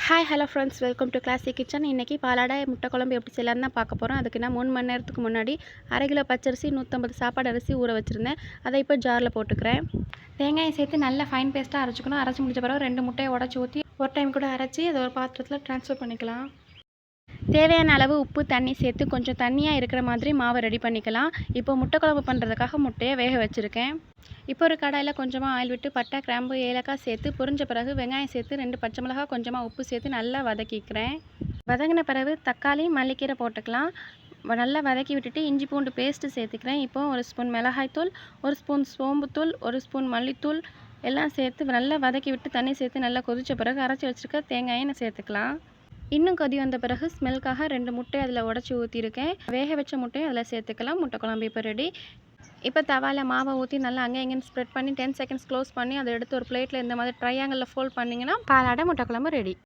Hi hello friends, welcome to classic kitchen. இன்றைக்கி பாலாடை முட்டை குழம்பு எப்படி செய்யலான்னு தான் பார்க்க போகிறோம். அதுக்கு நான் 3 மணி நேரத்துக்கு முன்னாடி 1/2 கிலோ பச்சரிசி 150 சாப்பாடு அரிசி ஊற வச்சுருந்தேன். அதை இப்போ ஜாரில் போட்டுக்கிறேன். தேங்காயை சேர்த்து நல்லா ஃபைன் பேஸ்ட்டாக அரைச்சிக்கணும். அரைச்சி முடிச்ச பிறகு 2 முட்டையை உடச்சி ஊற்றி ஒரு டைம் கூட அரைச்சி அதை ஒரு பாத்திரத்தில் ட்ரான்ஸ்ஃபர் பண்ணிக்கலாம். தேவையான அளவு உப்பு, தண்ணி சேர்த்து கொஞ்சம் தண்ணியாக இருக்கிற மாதிரி மாவை ரெடி பண்ணிக்கலாம். இப்போ முட்டை குழம்பு பண்ணுறதுக்காக முட்டையை வேக வச்சுருக்கேன். இப்போ ஒரு கடாயில் கொஞ்சமாக ஆயில் விட்டு பட்டை, கிராம்பு, ஏலக்காய் சேர்த்து பொரிஞ்ச பிறகு வெங்காயம் சேர்த்து 2 பச்சை மிளகாய் கொஞ்சமாக உப்பு சேர்த்து நல்லா வதக்கிக்கிறேன். வதங்கின பிறகு தக்காளி, மல்லிக்கீரை போட்டுக்கலாம். நல்லா வதக்கி விட்டுட்டு இஞ்சி பூண்டு பேஸ்ட்டு சேர்த்துக்கிறேன். இப்போ 1 ஸ்பூன் மிளகாய்த்தூள், 1 ஸ்பூன் சோம்புத்தூள், 1 ஸ்பூன் மல்லித்தூள் எல்லாம் சேர்த்து நல்லா வதக்கி விட்டு தண்ணி சேர்த்து நல்லா கொதித்த பிறகு அரைச்சி வச்சுருக்க தேங்காயை நான் சேர்த்துக்கலாம். இன்னும் கொதி வந்த பிறகு ஸ்மெல்க்காக 2 முட்டை அதில் உடச்சி ஊற்றிருக்கேன். வேக வச்ச முட்டையை அதில் சேர்த்துக்கலாம். முட்டை குழம்பு இப்போ ரெடி. இப்போ தவாவில் மாவை ஊற்றி நல்லா அங்கே இங்கேன்னு ஸ்ப்ரெட் பண்ணி 10 செகண்ட்ஸ் க்ளோஸ் பண்ணி அதை எடுத்து ஒரு பிளேட்டில் இந்த மாதிரி ட்ரையாங்கிளில் ஃபோல்ட் பண்ணிங்கன்னா பாலாடை முட்டை குழம்பு ரெடி.